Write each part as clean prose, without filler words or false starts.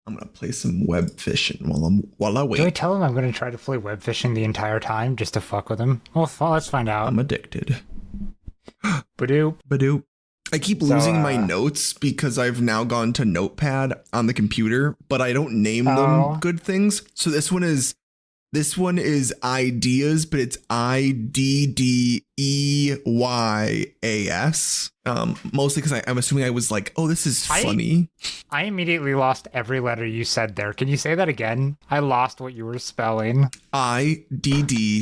I'm gonna play some web fishing while I wait. Do I tell him I'm going to try to play web fishing the entire time just to fuck with him? Well, let's find out. I'm addicted. Badoo. Badoo. I keep losing my notes because I've now gone to Notepad on the computer, but I don't name them good things. So this one is ideas, but it's IDDEYAS. Mostly because I'm assuming I was like, oh, this is funny. I immediately lost every letter you said there. Can you say that again? I lost what you were spelling. IDDEYAS.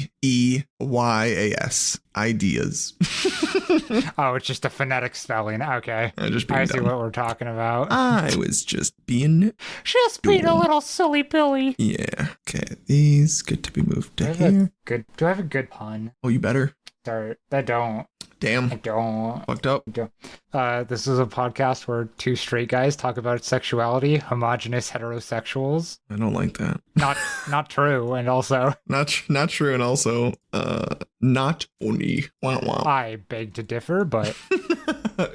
Ideas. Oh, it's just a phonetic spelling. Okay. I see what we're talking about. I was just being a little silly Billy. Yeah. Okay. These get to be moved to here. Do I have a good pun? Oh, you better. Sorry, I don't. Damn. I don't. Fucked up. This is a podcast where two straight guys talk about sexuality, homogenous heterosexuals. I don't like that. Not true, and also not true, and also not funny. Wah, wah. I beg to differ, but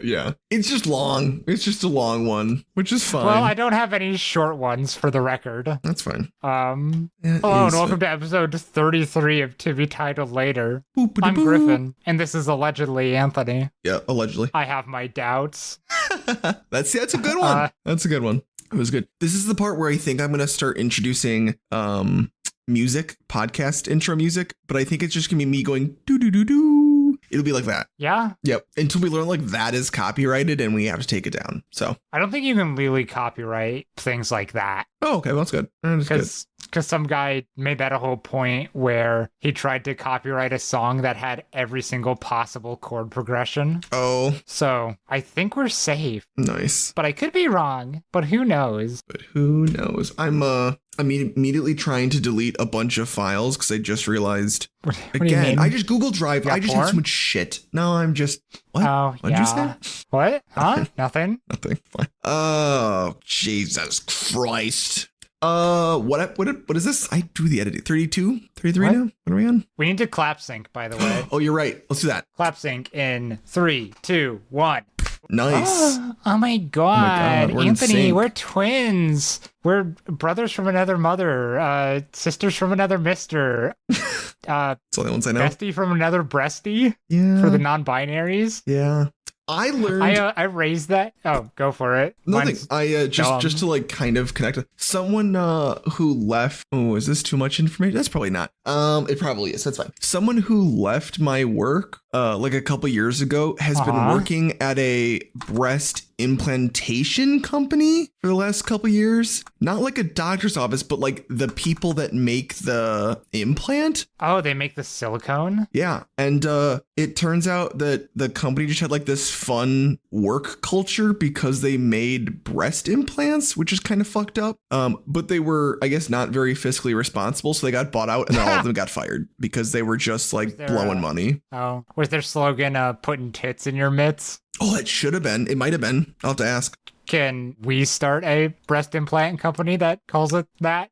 yeah, it's just long. It's just a long one, which is fine. Well, I don't have any short ones for the record. That's fine. Hello and welcome to episode 33 of To Be Titled Later. I'm Griffin, and this is allegedly Anthony. Yeah, allegedly. I have my doubts. That's a good one. That's a good one. It was good. This is the part where I think I'm gonna start introducing music, podcast intro music, but I think it's just gonna be me going do do do do. It'll be like that. Yeah. Yep. Until we learn like that is copyrighted and we have to take it down. So I don't think you can legally copyright things like that. Oh, okay. Well, that's good. Because some guy made that a whole point where he tried to copyright a song that had every single possible chord progression. Oh. So I think we're safe. Nice. But I could be wrong. But who knows? I'm immediately trying to delete a bunch of files because I just realized what again. I just Google Drive. I just porn? have so much shit. No, I'm just what? Oh, What'd you say? What? Huh? Nothing. Nothing. Fine. Oh, Jesus Christ. What is this? I do the editing. 32? 33 now? What are we on? We need to clap sync, by the way. Oh, you're right. Let's do that. Clap sync in 3, 2, 1. Nice. Oh my god. We're Anthony, we're twins. We're brothers from another mother, sisters from another mister. That's the only ones I know. Bestie from another Breastie. Yeah. For the non-binaries. Yeah. I learned. I raised that. Oh, go for it. Nothing. Just to like kind of connect with someone who left. Oh, is this too much information? That's probably not. It probably is. That's fine. Someone who left my work like a couple years ago has been working at a breast implantation company for the last couple years. Not like a doctor's office, but like the people that make the implant. Oh, they make the silicone? Yeah. And it turns out that the company just had like this fun work culture because they made breast implants, which is kind of fucked up. But they were, I guess, not very fiscally responsible. So they got bought out and then all of them got fired because they were just like blowing money. Oh, was their slogan putting tits in your mitts? Oh, it should have been. It might have been. I'll have to ask. Can we start a breast implant company that calls it that?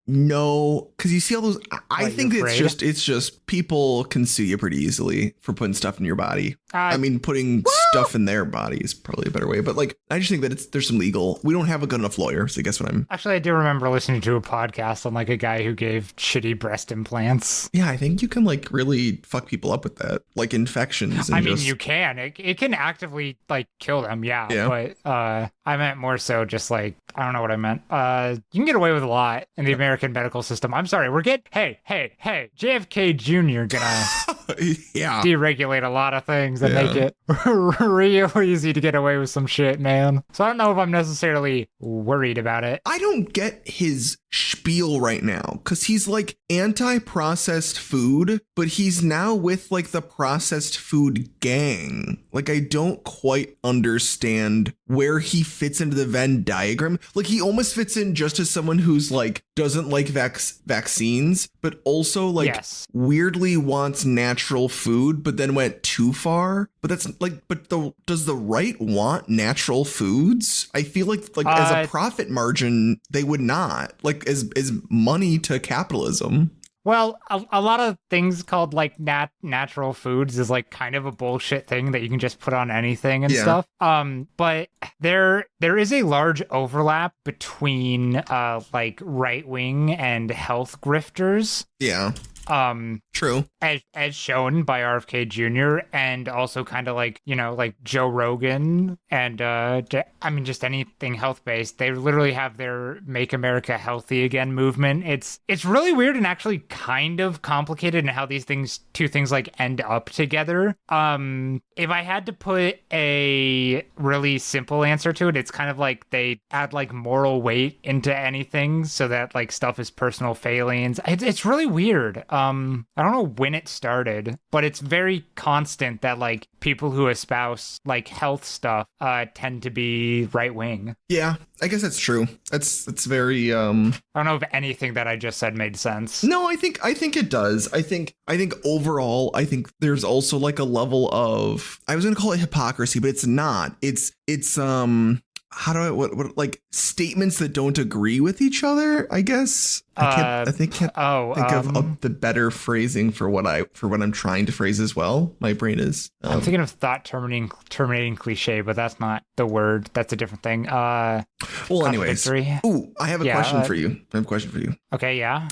No, because you see all those. I think it's just people can sue you pretty easily for putting stuff in your body. I mean, putting stuff in their body is probably a better way. But like, I just think that there's some legal. We don't have a good enough lawyer. So I guess what I'm. Actually, I do remember listening to a podcast on like a guy who gave shitty breast implants. Yeah, I think you can like really fuck people up with that, like infections. And you can. It can actively like kill them. Yeah. But I meant more so just like I don't know what I meant. You can get away with a lot in the American medical system. I'm sorry. Hey, JFK Jr. gonna deregulate a lot of things and make it real easy to get away with some shit, man. So I don't know if I'm necessarily worried about it. I don't get his spiel right now because he's like anti-processed food, but he's now with like the processed food gang. Like I don't quite understand where he fits into the Venn diagram. Like he almost fits in just as someone who's like doesn't like vaccines, but also like weirdly wants natural food, but then went too far. But that's like, does the right want natural foods? I feel like as a profit margin, they would not like as money to capitalism. Well, a lot of things called like natural foods is like kind of a bullshit thing that you can just put on anything and stuff. But there is a large overlap between like right wing and health grifters. Yeah. True. As shown by RFK Jr. and also kind of like, you know, like Joe Rogan and I mean just anything health based. They literally have their Make America Healthy Again movement. It's really weird and actually kind of complicated in how these two things like end up together. If I had to put a really simple answer to it, it's kind of like they add like moral weight into anything so that like stuff is personal failings. It's really weird. I don't know when it started, but it's very constant that like people who espouse like health stuff tend to be right wing. Yeah, I guess that's true. It's very I don't know if anything that I just said made sense. No, I think it does. I think overall, I think there's also like a level of, I was going to call it hypocrisy, but it's not. It's how do I what like statements that don't agree with each other, I guess. I think of the better phrasing for what I'm trying to phrase as well. My brain is I'm thinking of thought terminating cliche, but that's not the word. That's a different thing. Well, anyways. Ooh, I have a question for you. Okay, yeah.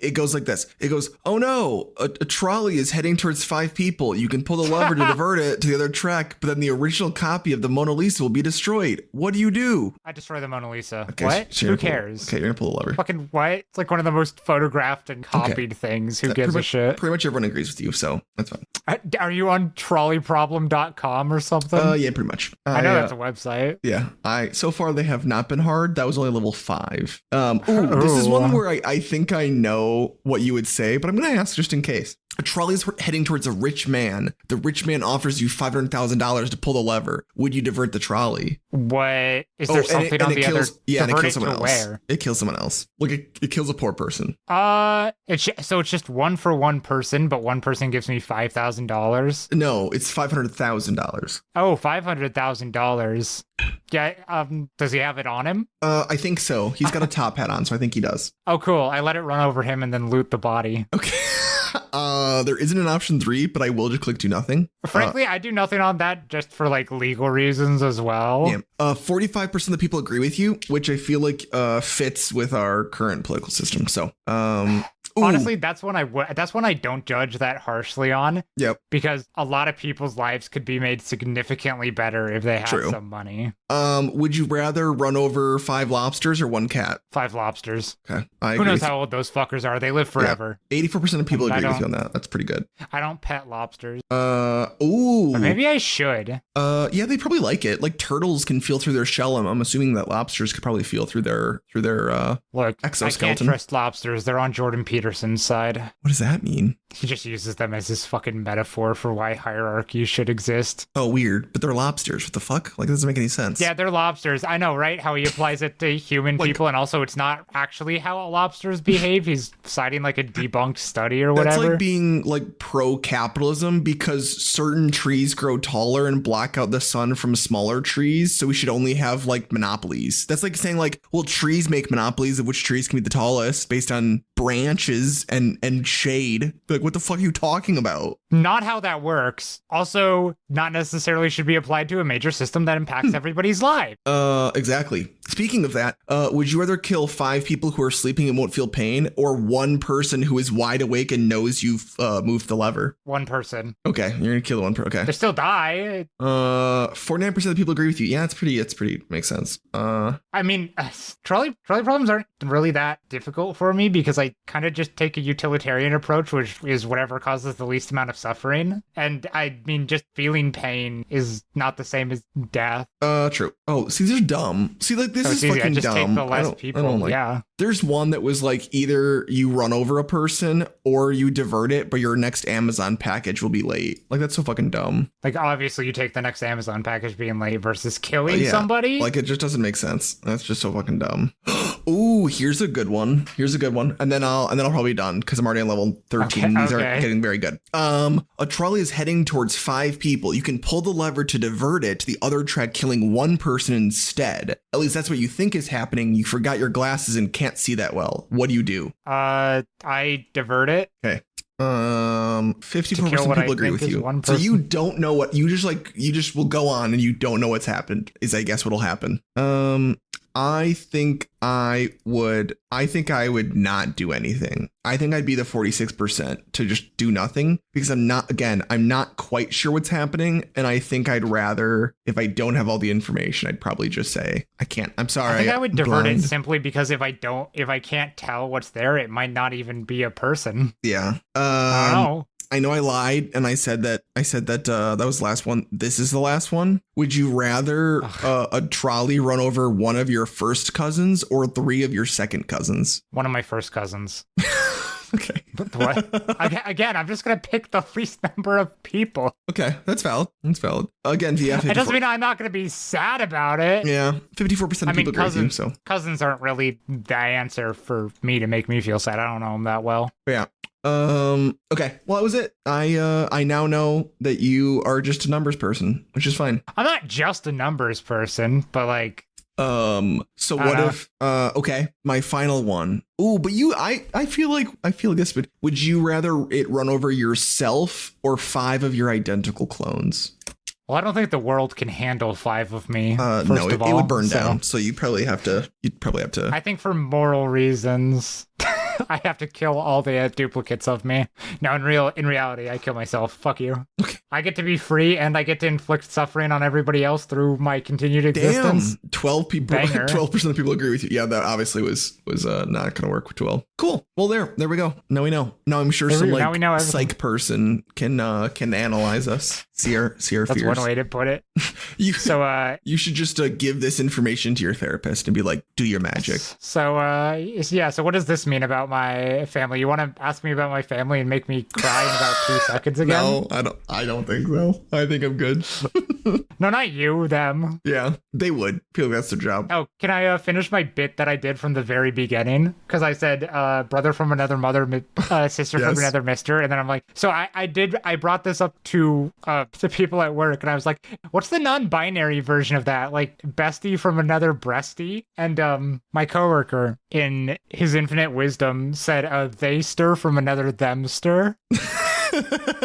It goes like this. It goes, oh no, a trolley is heading towards 5 people. You can pull the lever to divert it to the other track, but then the original copy of the Mona Lisa will be destroyed. What do you do? I destroy the Mona Lisa. Okay, what? Who cares? Okay, you're gonna pull the lever. Fucking what? It's like one of the most photographed and copied things. Who gives a shit? Pretty much everyone agrees with you, so that's fine. Are you on trolleyproblem.com or something? Yeah, pretty much. I know that's a website. Yeah. So far they have not been hard. That was only level 5. This is one where I think I know what you would say, but I'm gonna ask just in case. A trolley is heading towards a rich man. The rich man offers you $500,000 to pull the lever. Would you divert the trolley? What? Is there something on the other? Yeah, and it kills someone else. Where? It kills someone else. Like it kills a poor person. So it's just one for one person, but one person gives me $5,000. No, it's $500,000. Oh, $500,000. Yeah. Does he have it on him? I think so. He's got a top hat on, so I think he does. Oh, cool. I let it run over him and then loot the body. Okay. There isn't an option 3, but I will just click do nothing. Frankly, I do nothing on that just for like legal reasons as well. Yeah. 45% of the people agree with you, which I feel like fits with our current political system. So, honestly, that's when I don't judge that harshly on. Yep. Because a lot of people's lives could be made significantly better if they had some money. Would you rather run over 5 lobsters or 1 cat? 5 lobsters. Okay. Who knows how old those fuckers are? They live forever. Yeah. 84% of people agree with you on that. That's pretty good. I don't pet lobsters. But maybe I should. Yeah, they probably like it. Like turtles can feel through their shell. I'm assuming that lobsters could probably feel through their Look, exoskeleton. I can't trust lobsters. They're on Jordan Peterson's side. What does that mean? He just uses them as his fucking metaphor for why hierarchy should exist. Oh, weird. But they're lobsters. What the fuck? Like, that doesn't make any sense. Yeah, they're lobsters. I know, right? How he applies it to human people, and also it's not actually how lobsters behave. He's citing like a debunked study or whatever. That's like being like pro-capitalism because certain trees grow taller and block out the sun from smaller trees, so we should only have like monopolies. That's like saying like, well, trees make monopolies of which trees can be the tallest based on branches and shade. Like, what the fuck are you talking about? Not how that works. Also, not necessarily should be applied to a major system that impacts everybody's life. Exactly. Speaking of that, would you rather kill 5 people who are sleeping and won't feel pain, or 1 person who is wide awake and knows you've moved the lever? 1 person. Okay, you're gonna kill the 1 person. Okay. They still die. 49% of the people agree with you. Yeah, it's pretty makes sense. I mean, trolley problems aren't really that difficult for me because I kind of just take a utilitarian approach, which is whatever causes the least amount of suffering. And I mean, just feeling pain is not the same as death. True. Oh, see, they're dumb. See, like, this is easy. fucking I just dumb. Take the less people. Yeah. There's one that was like either you run over a person or you divert it, but your next Amazon package will be late. Like, that's so fucking dumb. Like, obviously you take the next Amazon package being late versus killing somebody. Like, it just doesn't make sense. That's just so fucking dumb. Ooh, here's a good one. And then I'll probably be done because I'm already on level 13. These aren't getting very good. A trolley is heading towards 5 people. You can pull the lever to divert it to the other track, killing 1 person instead. At least that's what you think is happening. You forgot your glasses and can't see that well. What do? I divert it. Okay. 54% people agree with you. So you don't know what you just will go on and you don't know what's happened is I guess what'll happen. I think I would not do anything. I think I'd be the 46% to just do nothing because I'm not quite sure what's happening. And I think I'd rather, if I don't have all the information, I'd probably just say, I can't, I'm sorry. I think I would divert it simply because if I can't tell what's there, it might not even be a person. Yeah. I don't know. I know I lied and I said that that was the last one. This is the last one. Would you rather a trolley run over one of your first cousins or 3 of your second cousins? One of my first cousins. Okay. What? Again, I'm just going to pick the least number of people. Okay, that's valid. Again, yeah, it doesn't mean I'm not going to be sad about it. Yeah, 54% of people agree with you, so. Cousins aren't really the answer for me to make me feel sad. I don't know them that well. Yeah. Okay. Well, that was it. I now know that you are just a numbers person, which is fine. I'm not just a numbers person, but like. So what if? Okay, my final one. Ooh, but I feel like this. But would you rather it run over yourself or 5 of your identical clones? Well, I don't think the world can handle 5 of me. No, it would burn down. So you'd probably have to. I think for moral reasons. I have to kill all the duplicates of me. No, in reality, I kill myself. Fuck you. Okay. I get to be free and I get to inflict suffering on everybody else through my continued existence. Damn, 12 people, 12% of people agree with you. Yeah, that obviously was not going to work too well. Cool. Well, there we go. Now we know. Now I'm sure some psych person can analyze us. See our fears. That's one way to put it. You should just give this information to your therapist and be like, do your magic. So what does this mean about my family? You want to ask me about my family and make me cry in about 2 seconds again? No, I don't think so. I think I'm good. No, not you, them. Yeah, they would. Feel like that's their job. Oh, can I finish my bit that I did from the very beginning? Because I said brother from another mother, sister from another mister, and then I'm like, so I brought this up to people at work, and I was like, what's the non-binary version of that? Like bestie from another breastie? And my coworker, in his infinite wisdom, said they stir from another them stir.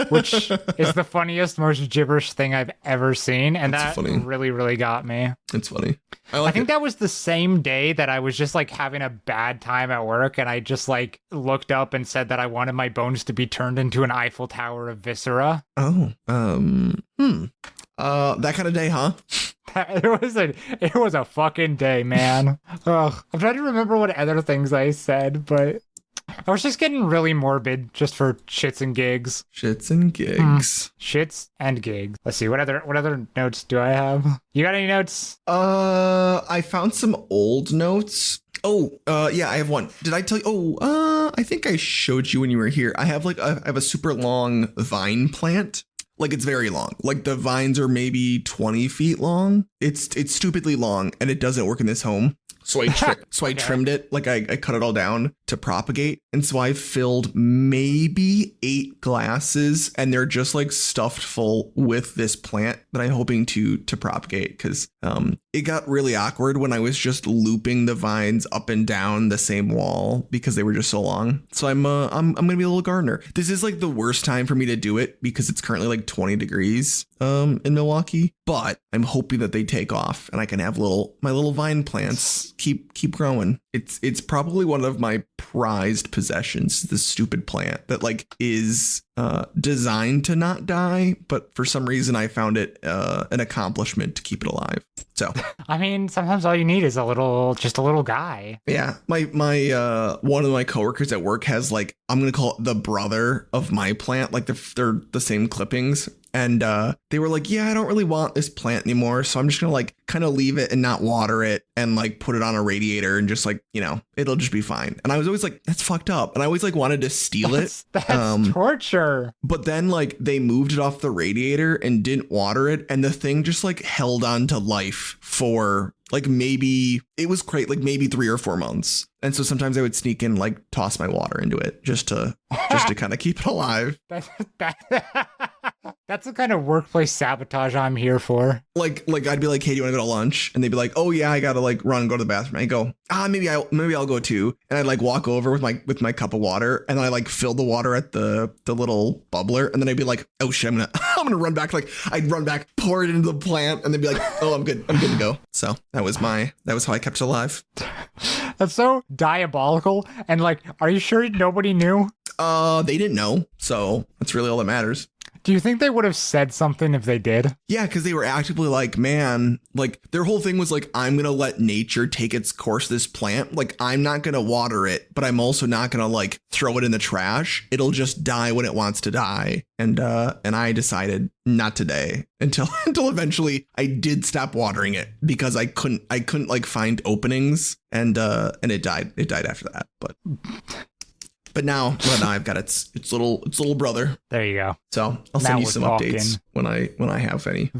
Which is the funniest, most gibberish thing I've ever seen. And that's that funny. Really, really got me. It's funny. I think that was the same day that I was just like having a bad time at work. And I just like looked up and said that I wanted my bones to be turned into an Eiffel Tower of viscera. Oh, that kind of day, huh? It was a fucking day, man. Ugh. I'm trying to remember what other things I said, but I was just getting really morbid just for shits and gigs. Shits and gigs. Shits and gigs. Let's see, what other notes do I have? You got any notes? I found some old notes. Oh, yeah, I have one. Did I tell you? I think I showed you when you were here. I have I have a super long vine plant. Like it's very long. Like the vines are maybe 20 feet long. It's stupidly long and it doesn't work in this home. So I trimmed it, like I cut it all down to propagate. And so I filled maybe 8 glasses and they're just like stuffed full with this plant that I'm hoping to propagate because it got really awkward when I was just looping the vines up and down the same wall because they were just so long. So I'm going to be a little gardener. This is like the worst time for me to do it because it's currently like 20 degrees in Milwaukee, but I'm hoping that they take off and I can have my little vine plants keep growing. It's probably one of my prized possessions, this stupid plant that like is designed to not die, but for some reason I found it an accomplishment to keep it alive. So I mean, sometimes all you need is a little guy. Yeah, my one of my coworkers at work has like, I'm gonna call it the brother of my plant, like they're the same clippings, And they were like, yeah, I don't really want this plant anymore. So I'm just going to like kind of leave it and not water it and like put it on a radiator and just like, you know, it'll just be fine. And I was always like, that's fucked up. And I always like wanted to steal it. That's torture. But then like they moved it off the radiator and didn't water it. And the thing just like held on to life for like maybe it was great, like maybe 3 or 4 months. And so sometimes I would sneak in, like toss my water into it just to kind of keep it alive. That's the kind of workplace sabotage I'm here for. Like I'd be like, hey, do you want to go to lunch? And they'd be like, oh yeah, I gotta like run and go to the bathroom. I go, maybe I'll go too. And I'd like walk over with my cup of water, and then I like fill the water at the little bubbler, and then I'd be like, oh shit, I'm gonna run back. Like I'd run back, pour it into the plant, and they'd be like, oh, I'm good to go. So that was how I kept it alive. That's so diabolical. And like, are you sure nobody knew? They didn't know. So that's really all that matters. Do you think they would have said something if they did? Yeah, because they were actively like, man, like their whole thing was like, I'm going to let nature take its course, this plant. Like, I'm not going to water it, but I'm also not going to like throw it in the trash. It'll just die when it wants to die. And I decided not today until eventually I did stop watering it because I couldn't like find openings and it died. It died after that. But now I've got its little brother. There you go. So I'll send you some updates when I have any.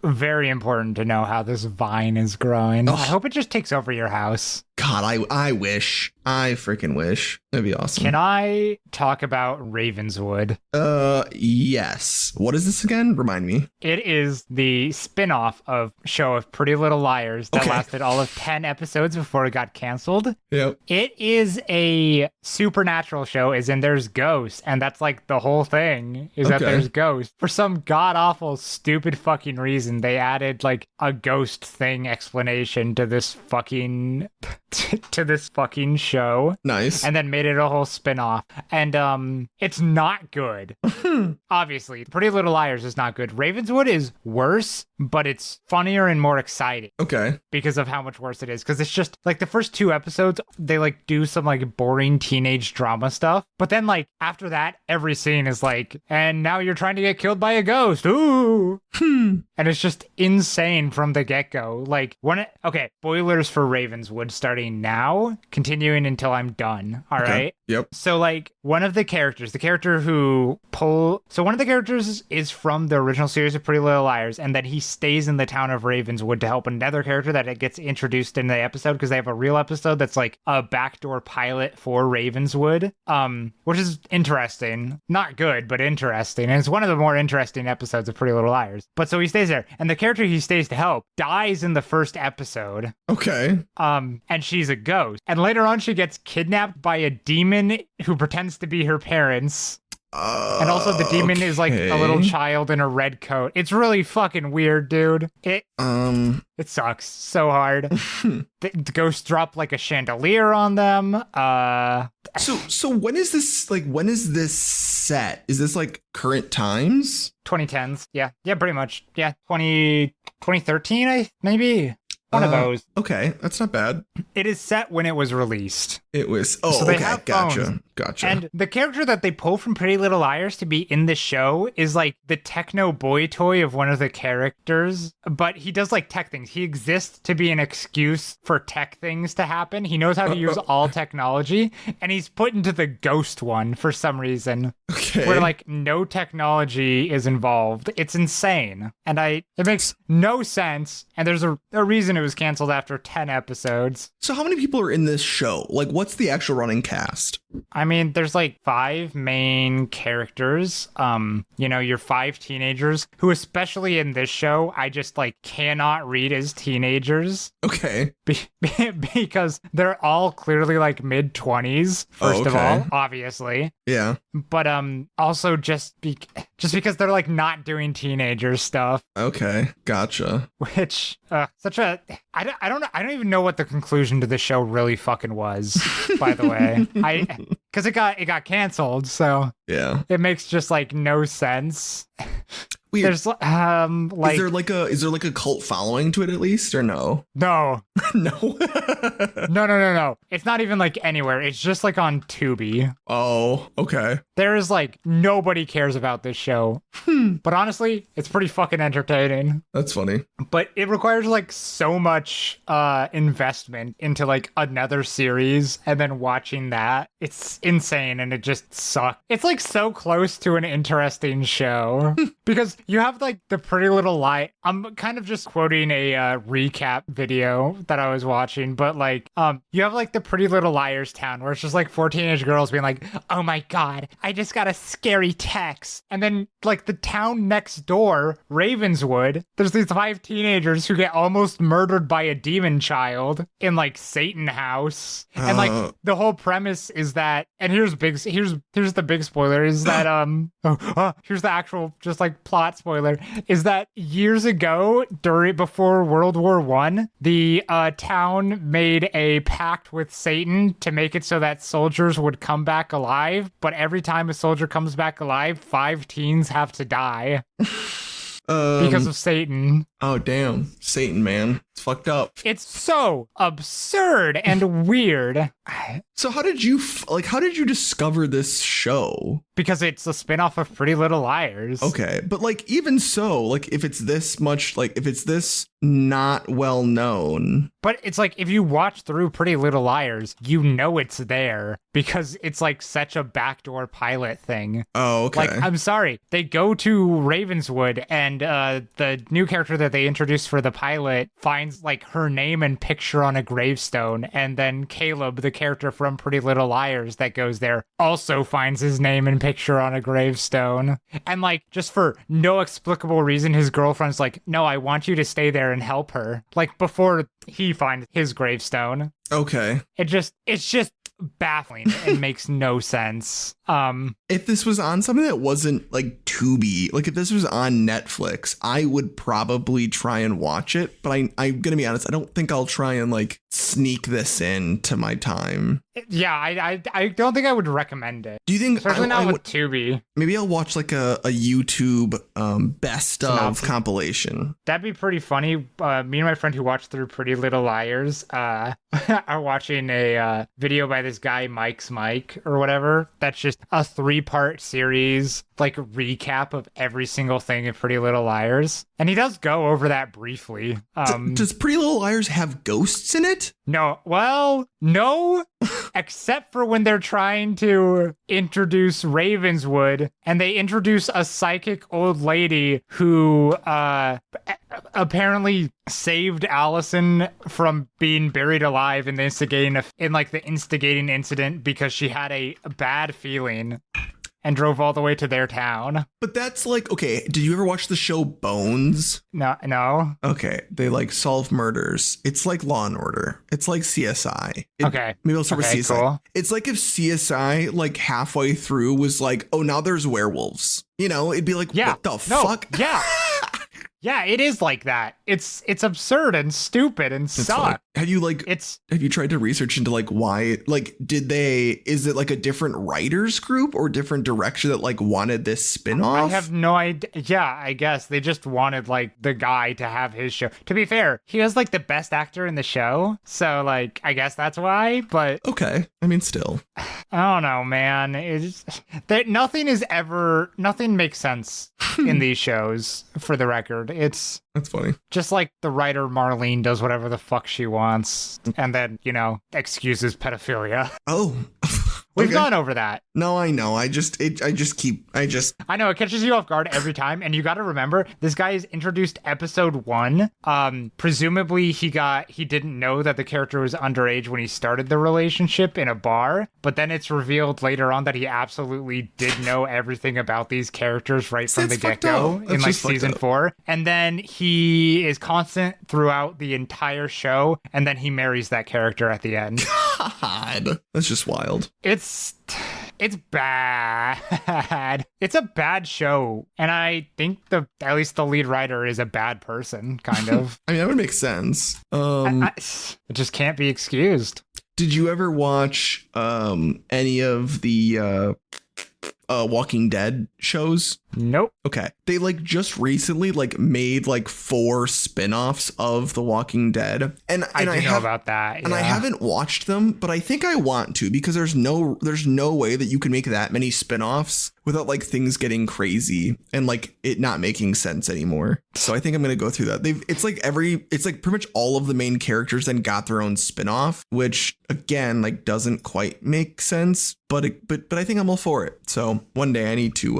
Very important to know how this vine is growing. I hope it just takes over your house. God, I wish. I freaking wish. That'd be awesome. Can I talk about Ravenswood? Yes. What is this again? Remind me. It is the spin-off of show of Pretty Little Liars that lasted all of 10 episodes before it got canceled. Yep. It is a supernatural show, as in there's ghosts, and that's like the whole thing, is that there's ghosts. For some god-awful, stupid fucking reason, they added like a ghost thing explanation to this fucking show. Nice. And then made it a whole spin-off. And it's not good. Obviously, Pretty Little Liars is not good. Ravenswood is worse, but it's funnier and more exciting. Okay. Because of how much worse it is. Because it's just like the first 2 episodes, they like do some like boring teenage drama stuff. But then like after that, every scene is like, and now you're trying to get killed by a ghost. Ooh. And it's just insane from the get-go. Like spoilers for Ravenswood starting now, continuing until I'm done. All right. Yep. So like one of the characters is from the original series of Pretty Little Liars, and then he stays in the town of Ravenswood to help another character that gets introduced in the episode, because they have a real episode that's like a backdoor pilot for Ravenswood, which is interesting. Not good, but interesting. And it's one of the more interesting episodes of Pretty Little Liars. But so he stays there, and the character he stays to help dies in the first episode. Okay. And she's a ghost. And later on, she gets kidnapped by a demon who pretends to be her parents. And also the demon is like a little child in a red coat. It's really fucking weird, dude. It sucks so hard. The ghosts drop like a chandelier on them. So when is this set? Is this like current times? 2010s. Yeah, pretty much. Yeah, 2013, maybe. One of those. Okay, that's not bad. It is set when it was released. It was. Oh, so okay. Gotcha. And the character that they pull from Pretty Little Liars to be in the show is like the techno boy toy of one of the characters, but he does like tech things. He exists to be an excuse for tech things to happen. He knows how to use all technology, and he's put into the ghost one for some reason. Okay. Where like no technology is involved. It's insane. And it makes no sense. And there's a reason it was canceled after 10 episodes. So how many people are in this show? Like, what's the actual running cast? I mean, there's like 5 main characters. Your 5 teenagers who, especially in this show, I just like cannot read as teenagers. Okay. Because they're all clearly like mid-20s, first of all, obviously. Yeah. But also just because they're like not doing teenager stuff. Okay, gotcha. Which I don't even know what the conclusion to the show really fucking was, by the way. Because it got canceled, so yeah, it makes just like no sense. Weird. There's like is there like a cult following to it at least, or no? No. No. No. It's not even like anywhere. It's just like on Tubi. Oh, okay. There is like nobody cares about this show. But honestly, it's pretty fucking entertaining. That's funny. But it requires like so much investment into like another series and then watching that. It's insane and it just sucks. It's like so close to an interesting show because you have like the Pretty Little Lie. I'm kind of just quoting a recap video that I was watching, but like you have like the Pretty Little Liars town where it's just like 4 teenage girls being like, oh my god, I just got a scary text. And then like the town next door, Ravenswood, there's these 5 teenagers who get almost murdered by a demon child in like Satan house. And like the whole premise is that, and here's the big spoiler, is that here's the actual just like plot spoiler, is that years ago before World War I, the town made a pact with Satan to make it so that soldiers would come back alive, but every time a soldier comes back alive, 5 teens have to die. Because of Satan. Oh, damn. Satan, man. It's fucked up. It's so absurd and weird. So how did you discover this show? Because it's a spinoff of Pretty Little Liars. Okay, but like even so, like if it's this not well known. But it's like if you watch through Pretty Little Liars, you know it's there because it's like such a backdoor pilot thing. Oh, okay. Like, I'm sorry. They go to Ravenswood and the new character that they introduced for the pilot finds like her name and picture on a gravestone. And then Caleb, the character from Pretty Little Liars that goes there, also finds his name and picture on a gravestone. And like, just for no explicable reason, his girlfriend's like, no, I want you to stay there and help her. Like before he finds his gravestone. Okay. It's just baffling and makes no sense. If this was on something that wasn't like Tubi, like if this was on Netflix, I would probably try and watch it. But I'm gonna be honest, I don't think I'll try and like sneak this in to my time. Yeah, I don't think I would recommend it. Do you think, especially not with Tubi? Maybe I'll watch like a YouTube best of compilation. That'd be pretty funny. Me and my friend who watched through Pretty Little Liars are watching a video by this guy Mike's Mike or whatever. That's just a 3-part series, like recap of every single thing in Pretty Little Liars. And he does go over that briefly. Does Pretty Little Liars have ghosts in it? No. Well, no. Except for when they're trying to introduce Ravenswood and they introduce a psychic old lady who apparently saved Allison from being buried alive in the instigating incident because she had a bad feeling and drove all the way to their town. But that's like, okay, did you ever watch the show Bones? No. Okay, they like solve murders. It's like Law and Order. It's like CSI. Okay. Maybe I'll start with CSI. Cool. It's like if CSI like halfway through was like, oh, now there's werewolves. You know, it'd be like, what the fuck? Yeah. Yeah, it is like that. It's absurd and stupid and sucks. Have you tried to research into like why, like, is it like a different writers group or different direction that like wanted this spinoff? I have no idea. Yeah, I guess they just wanted like the guy to have his show. To be fair, he was like the best actor in the show. So like, I guess that's why, but. Okay. I mean, still. I don't know, man. It's that nothing makes sense in these shows, for the record. That's funny. Just like the writer Marlene does whatever the fuck she wants and then, excuses pedophilia. Oh. We've gone over that. No, I know. I know it catches you off guard every time. And you got to remember, this guy is introduced episode 1. Presumably he didn't know that the character was underage when he started the relationship in a bar. But then it's revealed later on that he absolutely did know everything about these characters right from the get-go in like season 4. And then he is constant throughout the entire show. And then he marries that character at the end. God, that's just wild. It's bad. It's a bad show. And I think at least the lead writer is a bad person, kind of. I mean, that would make sense. It just can't be excused. Did you ever watch any of the Walking Dead shows? Nope. Okay. They like just recently like made like 4 spin-offs of The Walking Dead. And I know about that. Yeah. And I haven't watched them, but I think I want to, because there's no way that you can make that many spin-offs without like things getting crazy and like it not making sense anymore. So I think I'm going to go through that. It's like pretty much all of the main characters then got their own spin-off, which again, like doesn't quite make sense, but I think I'm all for it. So one day I need to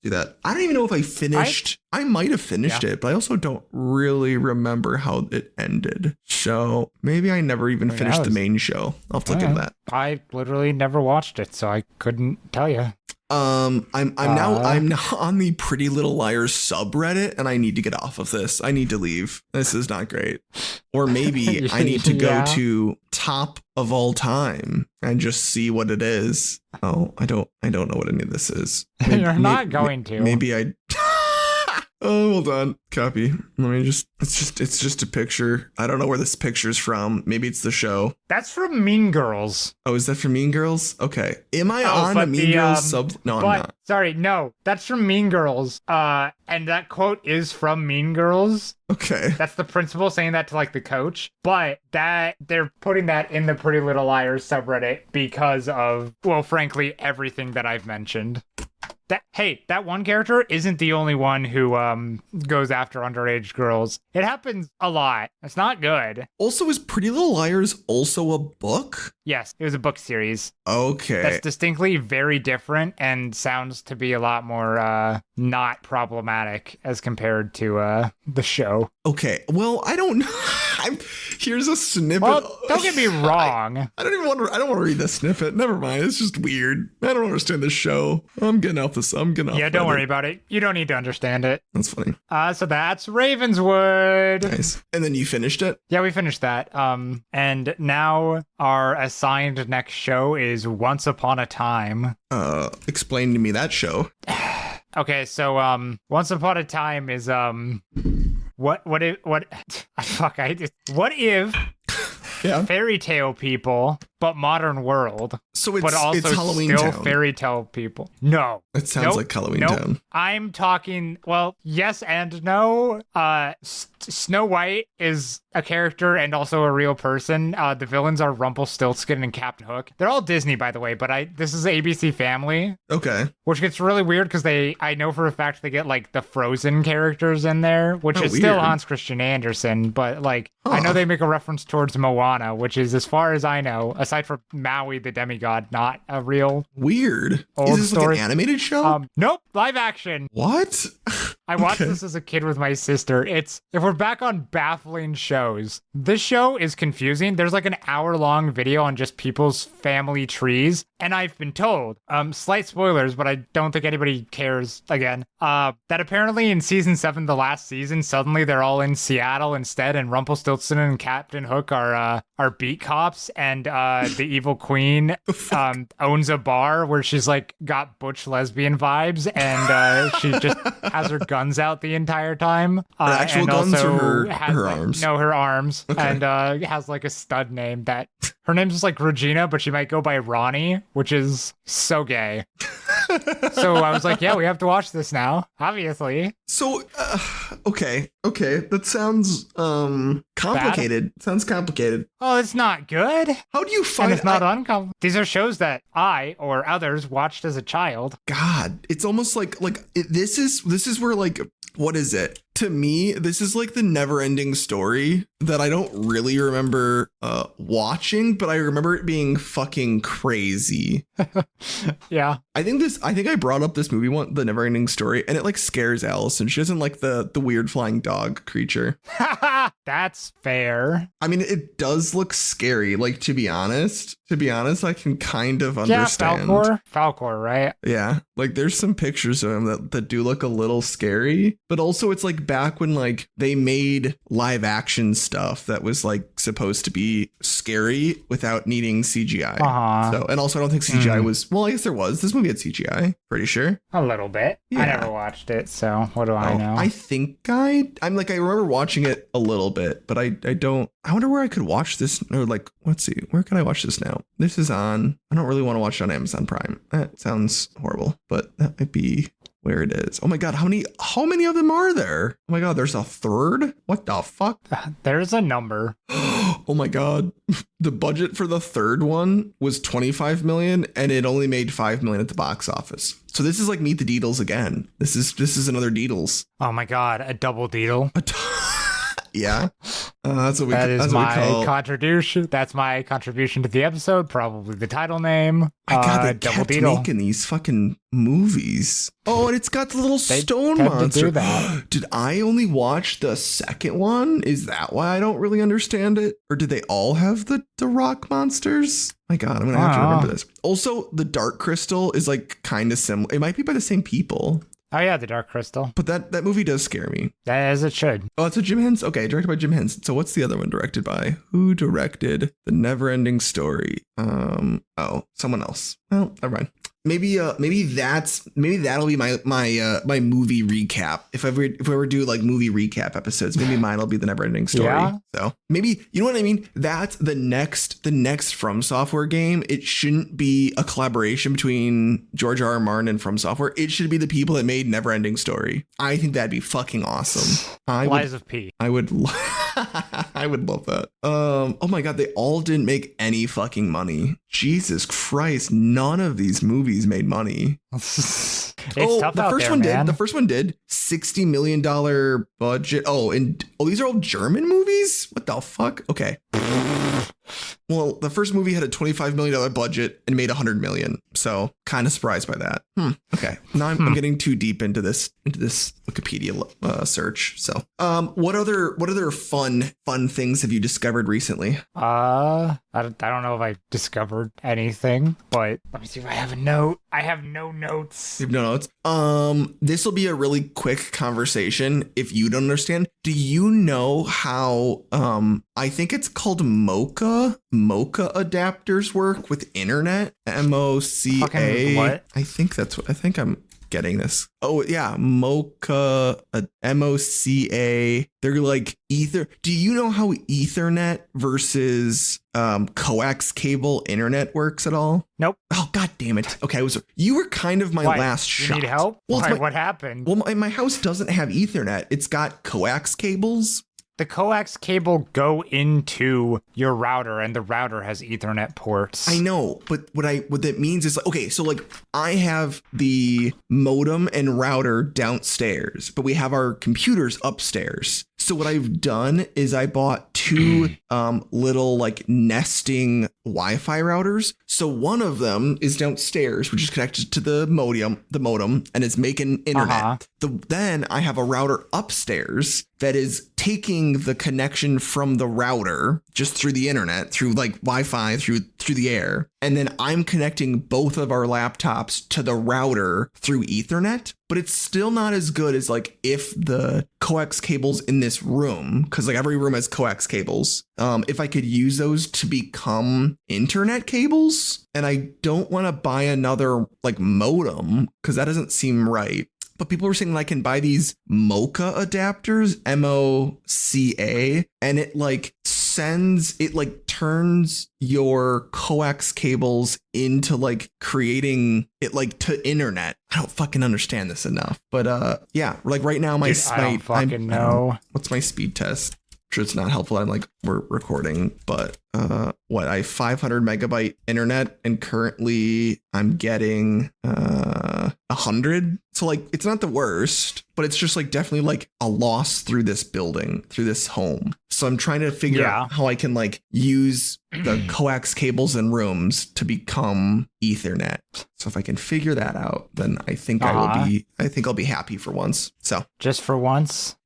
do that. I don't even know if I finished. I might have finished it, but I also don't really remember how it ended. So maybe I never even finished the main show. I'll have to look into that. I literally never watched it, so I couldn't tell you. I'm now on the Pretty Little Liars subreddit, and I need to get off of this. I need to leave. This is not great. Or maybe I need to go to Top of All Time and just see what it is. Oh, I don't know what any of this is. You're not going to. Maybe I. Oh, hold on. Copy. Let me just. It's just a picture. I don't know where this picture's from. Maybe it's the show. That's from Mean Girls. Oh, is that from Mean Girls? Okay. Am I on a Mean Girls sub? No, I'm not. Sorry, no. That's from Mean Girls. And that quote is from Mean Girls. Okay. That's the principal saying that to like the coach, but that they're putting that in the Pretty Little Liars subreddit because of, well, frankly, everything that I've mentioned. That one character isn't the only one who goes after underage girls. It happens a lot. It's not good. Also, is Pretty Little Liars also a book? Yes, it was a book series. Okay. That's distinctly very different and sounds to be a lot more not problematic as compared to the show. Okay. Well, I don't know. Here's a snippet. Well, don't get me wrong. I don't want to read the snippet. Never mind. It's just weird. I don't understand this show. I'm getting off this. Yeah, don't worry about it. You don't need to understand it. That's funny. So that's Ravenswood. Nice. And then you finished it? Yeah, we finished that. And now our assigned next show is Once Upon a Time. Explain to me that show. Okay, so Once Upon a Time is what if fairy tale people, but modern world. So it's, but also it's Halloween still Town. Fairy tale people. No. It sounds like Halloween Town. I'm talking, well, yes and no. Snow White is a character and also a real person. The villains are Rumpelstiltskin and Captain Hook. They're all Disney, by the way, but this is ABC Family. Okay. Which gets really weird because I know for a fact they get like the Frozen characters in there, which is still Hans Christian Andersen, but like I know they make a reference towards Moana, which is, as far as I know, aside from Maui the demigod, not a real weird old Is this story. like an animated show? Nope, live action. What? I watched this as a kid with my sister. If we're back on baffling shows, this show is confusing. There's like an hour-long video on just people's family trees, and I've been told, slight spoilers, but I don't think anybody cares again, that apparently in season 7, the last season, suddenly they're all in Seattle instead, and Rumpelstiltskin and Captain Hook are beat cops, and the evil queen owns a bar where she's like got butch lesbian vibes, and she just has her guns out the entire time. Actual and guns also or has, her like, arms? No, her arms. Okay. And has like a stud name that her name's just like Regina, but she might go by Ronnie, which is so gay. So I was like, yeah, we have to watch this now, obviously. So, okay. That sounds complicated. Bad? Sounds complicated. Oh, it's not good. How do you find And it's not uncomfortable. These are shows that I or others watched as a child. God, it's almost this is where, like, what is it? To me, this is like the never-ending story that I don't really remember watching, but I remember it being fucking crazy. Yeah. I think I brought up this movie one, The Never-Ending Story, and it like scares Allison. She doesn't like the weird flying dog creature. That's fair. I mean, it does look scary. Like, to be honest, I can kind of understand. Yeah, Falcor, right? Yeah, like there's some pictures of him that do look a little scary, but also it's like back when like they made live action stuff that was like supposed to be scary without needing CGI. So, and also I don't think CGI was, well, I guess there was. This movie had CGI, pretty sure. A little bit. Yeah. I never watched it, so what do I know? I think I remember watching it a little bit, but I wonder where I could watch this, or like, let's see, where can I watch this now? This is on, I don't really want to watch it on Amazon Prime. That sounds horrible, but that might be where it is. Oh my God, how many of them are there? Oh my God, there's a third? What the fuck? There's a number. Oh my God. The budget for the third one was 25 million and it only made 5 million at the box office. So this is like Meet the Deedles again. This is another Deedles. Oh my God, a double Deedle. Yeah. That's what we That is that's my what we call contribution. That's my contribution to the episode. Probably the title name. My God, they double kept Deedle. making these fucking movies. Oh, and it's got the little stone tend to monster. do that. Did I only watch the second one? Is that why I don't really understand it? Or did they all have the rock monsters? My God, I'm gonna have to remember this. Also, the Dark Crystal is like kind of similar. It might be by the same people. Oh yeah, the Dark Crystal. But that movie does scare me. As it should. Oh, it's a Jim Henson. Okay, directed by Jim Henson. So what's the other one directed by? Who directed The Neverending Story? Oh, someone else. Well, never mind. Maybe that'll be my movie recap. If we ever do like movie recap episodes, maybe mine'll be The Neverending Story. Yeah. So maybe, you know what I mean? That's the next From Software game. It shouldn't be a collaboration between George R. R. Martin and From Software. It should be the people that made Neverending Story. I think that'd be fucking awesome. Lies of P. I would I would love that. Oh my God, they all didn't make any fucking money. Jesus Christ, none of these movies made money. It's tough the out first there, one man. did. The first one did $60 million budget. These are all German movies? What the fuck? Okay. Well, the first movie had a $25 million budget and made $100 million. So kind of surprised by that. Okay. Now I'm getting too deep into this Wikipedia search. So what other fun things have you discovered recently? I don't know if I discovered anything, but let me see if I have a note. I have no notes. You have no notes. This will be a really quick conversation. If you don't understand, do you know how I think it's called MoCA adapters work with internet? MoCA. Fucking what? I think I'm getting this. Oh yeah, MoCA, MoCA. They're like Ether. Do you know how Ethernet versus coax cable internet works at all? Nope. Oh God damn it. Okay, you were kind of my last shot. You need help? Well, what happened? Well, my house doesn't have Ethernet. It's got coax cables. The coax cable go into your router, and the router has Ethernet ports. I know, but what that means is, okay, so like I have the modem and router downstairs, but we have our computers upstairs. So what I've done is I bought two little like nesting Wi-Fi routers. So one of them is downstairs, which is connected to the modem, and it's making internet. Then I have a router upstairs that is taking the connection from the router just through the internet, through like Wi-Fi, through the air. And then I'm connecting both of our laptops to the router through Ethernet. But it's still not as good as like if the coax cables in this room, because like every room has coax cables, if I could use those to become internet cables. And I don't want to buy another like modem because that doesn't seem right. But people were saying that I can buy these MoCA adapters, MoCA, and it like turns your coax cables into like creating it like to internet. I don't fucking understand this enough. But yeah, like right now I don't fucking know. What's my speed test? I'm sure it's not helpful. We're recording, but I have 500 megabyte internet and currently I'm getting 100. So like it's not the worst, but it's just like definitely like a loss through this building, through this home. So I'm trying to figure out how I can like use the coax cables in rooms to become Ethernet. So if I can figure that out, then I think I'll be happy for once. So just for once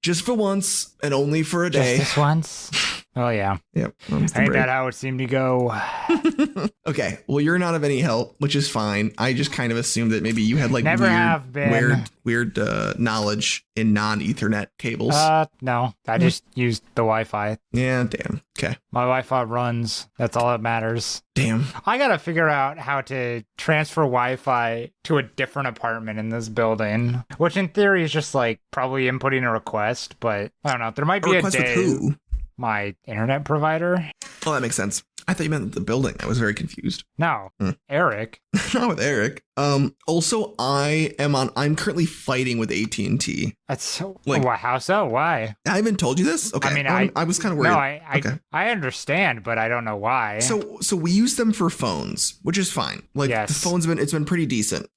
and only for a day. Just this once. Oh yeah. Yep. Ain't that how it seemed to go? Okay. Well, you're not of any help, which is fine. I just kind of assumed that maybe you had like weird knowledge in non-Ethernet cables. No, I just used the Wi-Fi. Yeah, damn. Okay. My Wi-Fi runs. That's all that matters. Damn. I gotta figure out how to transfer Wi-Fi to a different apartment in this building, which in theory is just like probably inputting a request, but I don't know. There might be a day. With who? My internet provider. Oh, that makes sense. I thought you meant the building. I was very confused. No, Eric. Not with Eric. Also, I'm currently fighting with AT&T. That's so, how so? Why? I haven't told you this? Okay. I mean, I was kind of worried. No, I understand, but I don't know why. So we use them for phones, which is fine. Like the phone's been pretty decent.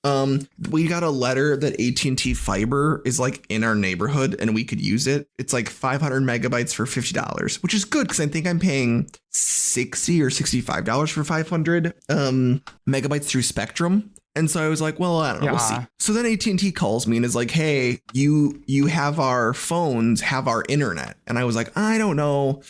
We got a letter that AT&T fiber is like in our neighborhood and we could use it. It's like 500 megabytes for $50, which is good because I think I'm paying $60 or $65 for 500 megabytes through Spectrum. And so I was like, well, I don't know. We'll see. So then AT&T calls me and is like, hey, you have our phones, have our internet. And I was like, I don't know,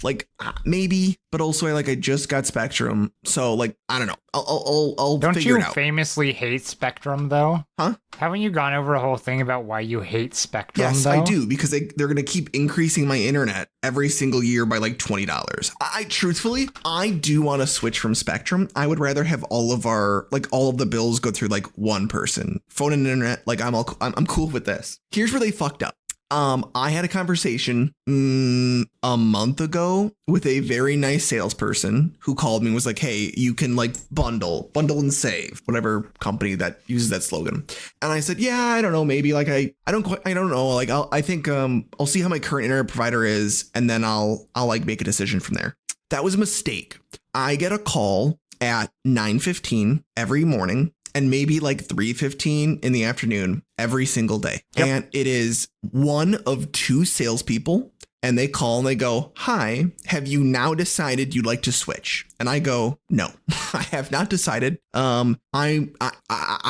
like maybe, but also I just got Spectrum. So like, I don't know. I'll figure it out. Don't you famously hate Spectrum though? Huh? Haven't you gone over a whole thing about why you hate Spectrum? Yes, though? I do, because they're going to keep increasing my internet every single year by like $20. I truthfully, I do want to switch from Spectrum. I would rather have all of the bills go through like one person, phone and internet. Like I'm cool with this. Here's where they fucked up. I had a conversation a month ago with a very nice salesperson who called me and was like, hey, you can like bundle and save, whatever company that uses that slogan. And I said, yeah, I don't know. Maybe like I don't know. Like I think I'll see how my current internet provider is. And then I'll like make a decision from there. That was a mistake. I get a call at 9:15 every morning and maybe like 3:15 in the afternoon every single day. Yep. And it is one of two salespeople. And they call and they go, hi, have you now decided you'd like to switch? And I go, no, I have not decided. I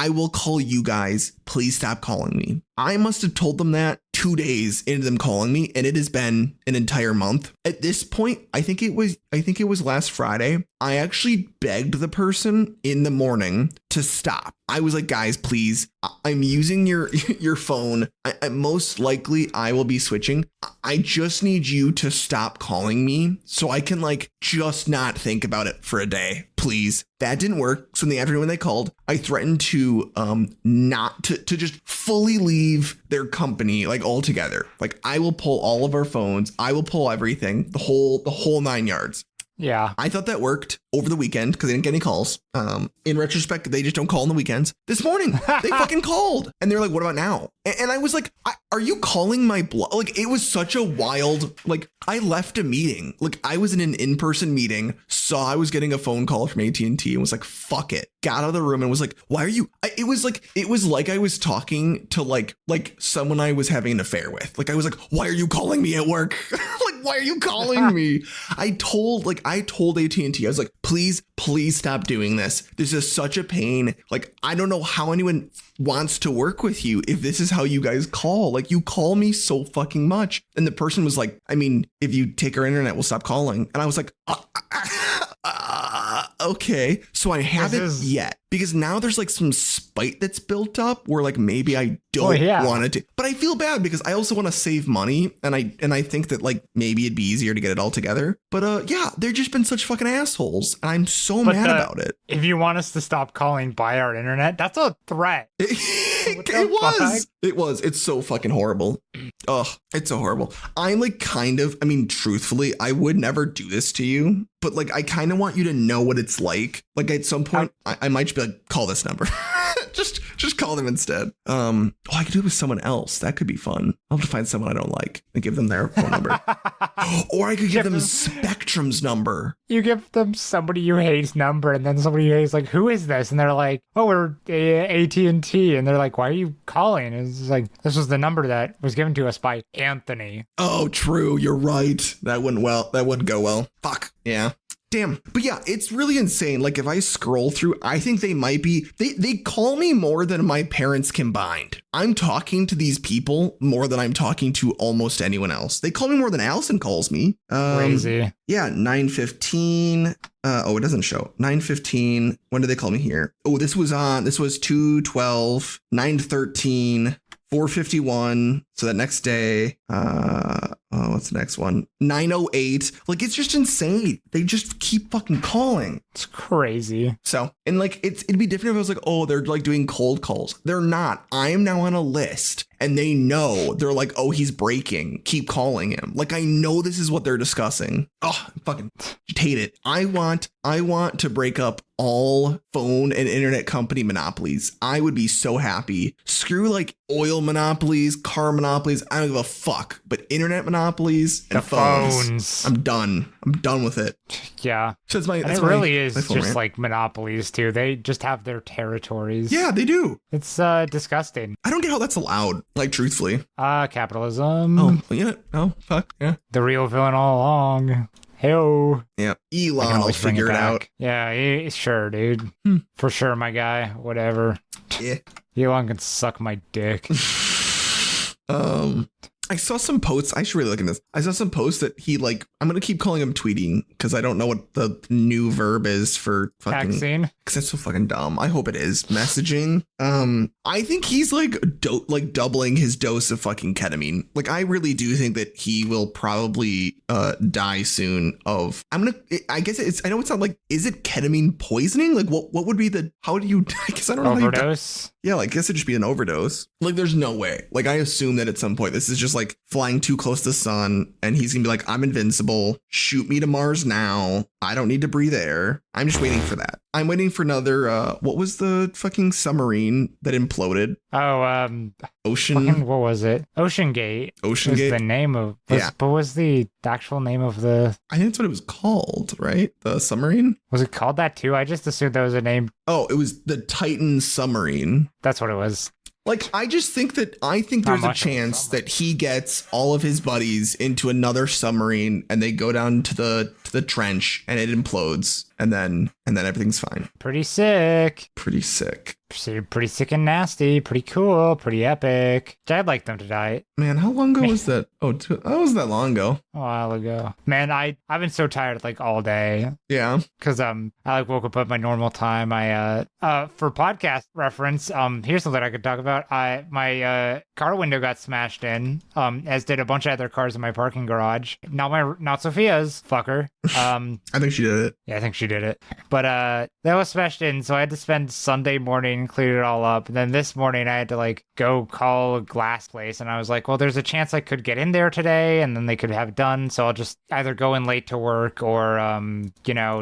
will call you guys. Please stop calling me. I must have told them that 2 days into them calling me, and it has been an entire month. At this point, I think it was last Friday. I actually begged the person in the morning to stop. I was like, guys, please, I'm using your phone. I most likely I will be switching. I just need you to stop calling me so I can like just not think about it for a day, please. That didn't work. So in the afternoon when they called, I threatened to not to just fully leave their company like altogether. Like I will pull all of our phones. I will pull everything, the whole 9 yards. Yeah. I thought that worked over the weekend because they didn't get any calls. In retrospect, they just don't call on the weekends. This morning, they fucking called. And they're like, what about now? And I was like, are you calling my bluff? Like, it was such a wild, like, I left a meeting. Like, I was in an in-person meeting, saw I was getting a phone call from AT&T and was like, fuck it. Got out of the room and was like, why are you? It was like I was talking to like someone I was having an affair with. Like, I was like, why are you calling me at work? Like, why are you calling me? I told AT&T, I was like, please stop doing this. This is such a pain. Like, I don't know how anyone wants to work with you if this is how you guys call. Like, you call me so fucking much. And the person was like, I mean, if you take our internet, we'll stop calling. And I was like, okay. So I haven't yet, because now there's like some spite that's built up where like maybe I don't want it to, but I feel bad because I also want to save money. And I think that like maybe it'd be easier to get it all together. But yeah, they've just been such fucking assholes. And I'm so mad about it. If you want us to stop calling by our internet, that's a threat. It was. It's so fucking horrible. Ugh, it's so horrible. I'm like truthfully, I would never do this to you, but like I kind of want you to know what it's like. Like at some point, I might just be like, call this number. just call them instead. I could do it with someone else. That could be fun. I'll have to find someone I don't like and give them their phone number. Or I could give them Spectrum's number. You give them somebody you hate's number, and then somebody you hate's like, who is this? And they're like, oh, we're AT&T. And they're like, why are you calling? And it's like, this was the number that was given to us by Anthony. Oh, true. You're right. That wouldn't go well. Fuck. Yeah. Damn. But yeah, it's really insane. Like if I scroll through, I think they might be, they call me more than my parents combined. I'm talking to these people more than I'm talking to almost anyone else. They call me more than Allison calls me. Crazy. Yeah. 9:15. It doesn't show. 9:15. When did they call me here? Oh, this was 2:12, 9:13. 4:51. So that next day, what's the next one? 9:08. Like, it's just insane. They just keep fucking calling. It's crazy. So, and like, it'd be different if I was like, oh, they're like doing cold calls. They're not. I am now on a list. and they know, they're like, oh, he's breaking. Keep calling him. Like, I know this is what they're discussing. Oh, I fucking hate it. I want to break up all phone and internet company monopolies. I would be so happy. Screw like oil monopolies, car monopolies. I don't give a fuck. But internet monopolies and phones. I'm done. I'm done with it. Yeah. So it's it really is just like monopolies too. They just have their territories. Yeah, they do. It's disgusting. I don't get how that's allowed. Like, truthfully. Capitalism. Oh, yeah. Oh, fuck. Yeah. The real villain all along. Hey-o. Yeah. Elon will figure it out. Yeah, sure, dude. For sure, my guy. Whatever. Yeah. Elon can suck my dick. I saw some posts. I should really look at this. I saw some posts that he like, I'm going to keep calling him tweeting because I don't know what the new verb is for fucking. Vaccine? Because that's so fucking dumb. I hope it is. Messaging. I think he's like doubling his dose of fucking ketamine. Like, I really do think that he will probably die soon of, I guess I know it's not like, is it ketamine poisoning? Like, what would be how do you, I guess I don't know. Overdose? Yeah, like, I guess it'd just be an overdose. Like, there's no way. Like, I assume that at some point this is just like flying too close to the sun and he's gonna be like, I'm invincible. Shoot me to Mars now. I don't need to breathe air. I'm just waiting for that. I'm waiting for another, what was the fucking submarine that imploded? Oh, what was it? OceanGate. OceanGate? Was the name of, what was the actual name of the... I think that's what it was called, right? The submarine? Was it called that too? I just assumed that was a name. Oh, it was the Titan submarine. That's what it was. Like, I think there's a chance that he gets all of his buddies into another submarine and they go down to the trench and it implodes and then everything's fine. Pretty sick. Pretty sick. Pretty sick and nasty. Pretty cool. Pretty epic. I'd like them to die. Man, how long ago was that? Oh, that wasn't that long ago. A while ago. Man, I've been so tired like all day. Yeah. Because I like woke up at my normal time. For podcast reference, here's something I could talk about. My car window got smashed in, as did a bunch of other cars in my parking garage. Not Sophia's, fucker. I think she did it. Yeah, I think she did it. But that was smashed in, so I had to spend Sunday morning cleaning it all up. And then this morning I had to like go call a glass place, and I was like, well, there's a chance I could get in there today and then they could have it done. So I'll just either go in late to work or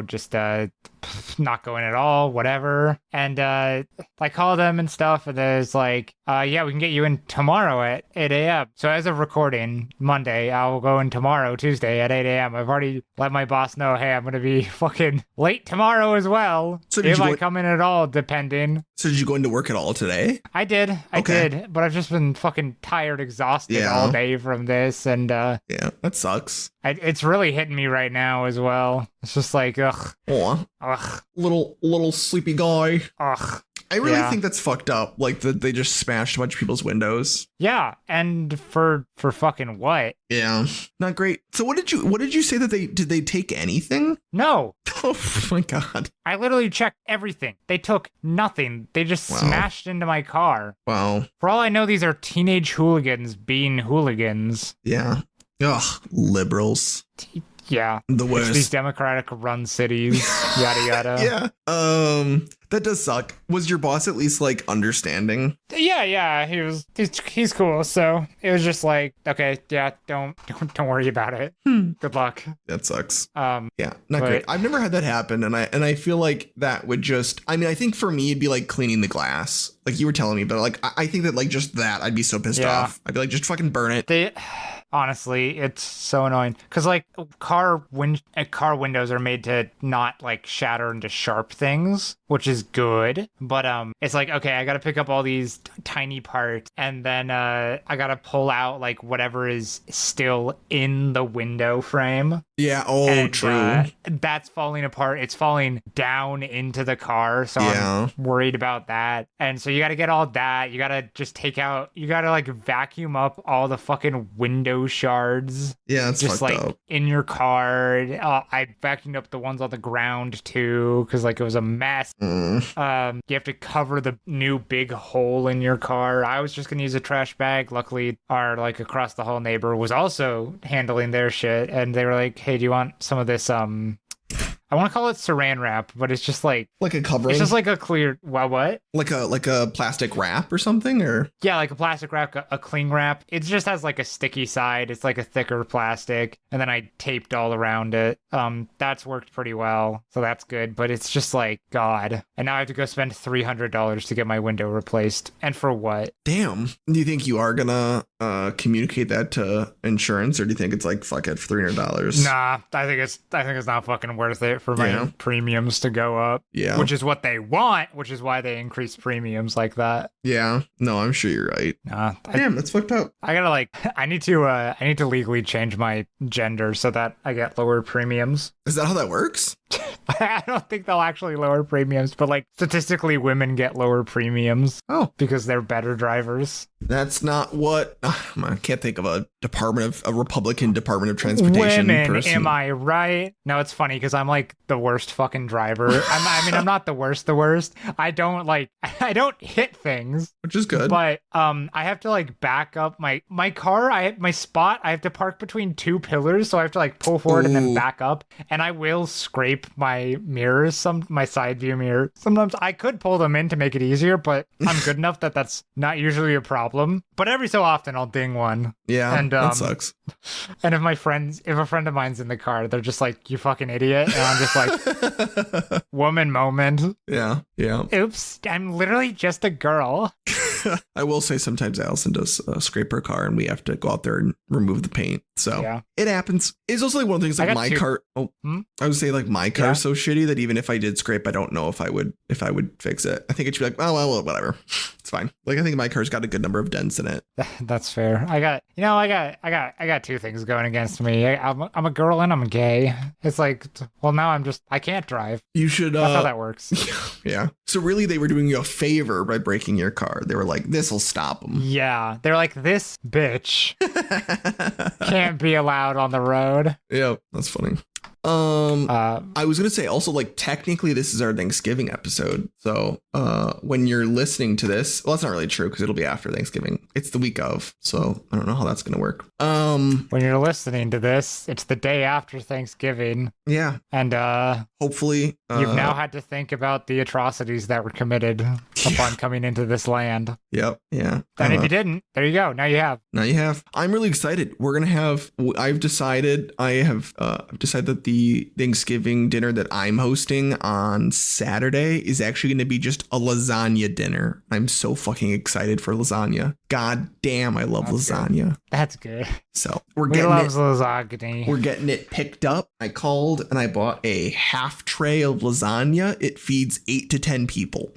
just not go in at all, whatever. And I call them and stuff, and there's like, yeah, we can get you in tomorrow at 8 a.m. So as of recording Monday, I'll go in tomorrow, Tuesday at 8 a.m. I've already let my boss know, hey, I'm going to be fucking late tomorrow as well. So if I come in at all, depending. So did you go into work at all today? I did. I did. But I've just been fucking tired, exhausted all day from this. And yeah, that sucks. It's really hitting me right now as well. It's just like, ugh. Aw. Ugh. Little sleepy guy. Ugh. I really think that's fucked up. Like that they just smashed a bunch of people's windows. Yeah, and for fucking what? Yeah, not great. So what did you say that did they take anything? No. Oh my god. I literally checked everything. They took nothing. They just smashed into my car. Wow. For all I know, these are teenage hooligans being hooligans. Yeah. Ugh, liberals. Yeah. The worst. These Democratic run cities, yada yada. Yeah. That does suck. Was your boss at least like understanding? Yeah. He's cool. So it was just like, okay, yeah, don't worry about it. Good luck. That sucks. Yeah, not great. I've never had that happen, and I feel like that would just. I mean, I think for me it'd be like cleaning the glass, like you were telling me, but like I think that like just that I'd be so pissed off. I'd be like, just fucking burn it. Honestly, it's so annoying because like car windows are made to not like shatter into sharp things, which is good. But it's like, okay, I got to pick up all these tiny parts, and then I got to pull out like whatever is still in the window frame. Yeah. Oh, true. That's falling apart. It's falling down into the car. So I'm worried about that. And so you got to get all that. You got to just you got to like vacuum up all the fucking window shards. Yeah, it's just fucked like up. in your car. I vacuumed up the ones on the ground too, because like it was a mess. You have to cover the new big hole in your car. I was just gonna use a trash bag. Luckily, our like across the hall neighbor was also handling their shit, and they were like, "Hey, do you want some of this I want to call it saran wrap, but it's just like a covering. It's just like a clear what? Like a plastic wrap or something, or yeah, like a plastic wrap, a cling wrap. It just has like a sticky side. It's like a thicker plastic, and then I taped all around it. That's worked pretty well, so that's good. But it's just like God, and now I have to go spend $300 to get my window replaced, and for what? Damn. Do you think you are gonna communicate that to insurance, or do you think it's like fuck it for $300? Nah, I think it's not fucking worth it for my premiums to go up. Yeah, which is what they want, which is why they increase premiums like that. Yeah, no, I'm sure you're right. Damn, that's fucked up. I gotta I need to legally change my gender so that I get lower premiums. Is that how that works? I don't think they'll actually lower premiums, but like statistically, women get lower premiums. Oh, because they're better drivers. That's not what I can't think of a Republican Department of Transportation person. Am I right? No, it's funny because I'm like the worst fucking driver. I'm not the worst. I don't hit things, which is good. But I have to like back up my car. My spot. I have to park between two pillars, so I have to like pull forward and then back up, and I will scrape my mirrors, my side view mirror. Sometimes I could pull them in to make it easier, but I'm good enough that that's not usually a problem. But every so often I'll ding one. Yeah, and that sucks. And if a friend of mine's in the car, they're just like, "You fucking idiot," and I'm just like, "Woman moment." Yeah. Oops, I'm literally just a girl. I will say sometimes Allison does scrape her car and we have to go out there and remove the paint. So it happens. It's also like one of the things like my car. I would say like my car is so shitty that even if I did scrape, I don't know if I would fix it. I think it should be like, oh, well, whatever. It's fine. Like I think my car's got a good number of dents in it. That's fair. I got two things going against me. I'm a girl and I'm gay. It's like, well, now I can't drive. You should. That's how that works. Yeah. So really, they were doing you a favor by breaking your car. They were like, this will stop them. Yeah. They're like, this bitch can't be allowed on the road. Yeah, that's funny. I was gonna say also, like, technically this is our Thanksgiving episode, so when you're listening to this, well, that's not really true because it'll be after Thanksgiving. It's the week of, so I don't know how that's gonna work. When you're listening to this, it's the day after Thanksgiving. Yeah, and hopefully you've now had to think about the atrocities that were committed upon coming into this land. Yep. Yeah. And if you didn't, there you go. Now you have. I'm really excited. I've decided that the Thanksgiving dinner that I'm hosting on Saturday is actually going to be just a lasagna dinner. I'm so fucking excited for lasagna. God damn, I love lasagna. Good. That's good. So we love lasagna. We're getting it picked up. I called and I bought a half tray of lasagna. It feeds 8 to 10 people.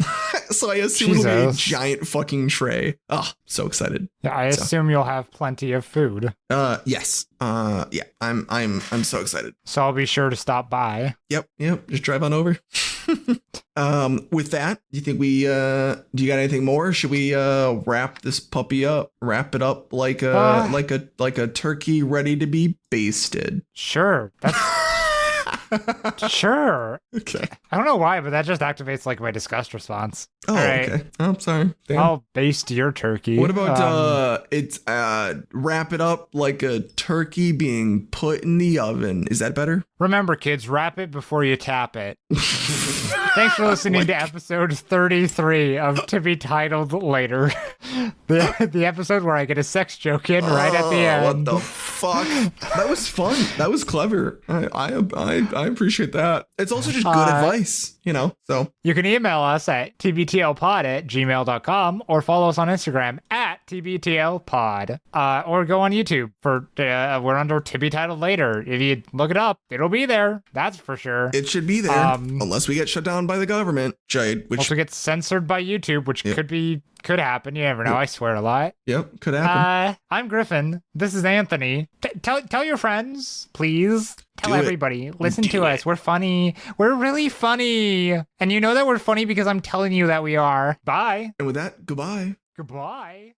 So I assume it'll be a giant fucking tray. Oh, so excited. Yeah, I assume you'll have plenty of food. Yes. Yeah, I'm so excited. So I'll be sure to stop by. Yep. Just drive on over. With that, do you think do you got anything more? Should we wrap this puppy up? Wrap it up like a turkey ready to be basted? Sure. That's sure. Okay. I don't know why, but that just activates like my disgust response. Oh, right. Okay. Oh, I'm sorry. Damn. I'll baste your turkey. What about wrap it up like a turkey being put in the oven? Is that better? Remember, kids, wrap it before you tap it. Thanks for listening to episode 33 of To Be Titled Later. The episode where I get a sex joke in right at the end. What the fuck? That was fun. That was clever. I appreciate that. It's also just good advice, so. You can email us at tbtlpod@gmail.com or follow us on Instagram at tbtlpod. Or go on YouTube for, we're under To Be Titled Later. If you look it up, it'll be there. That's for sure. It should be there. Unless we get shut down by the government, which also gets censored by YouTube, which could happen. You never know. I swear a lot. Yep, could happen. I'm Griffin. This is Anthony. Tell your friends, please. Tell everybody. Listen to us. We're funny. We're really funny. And you know that we're funny because I'm telling you that we are. Bye. And with that, goodbye. Goodbye.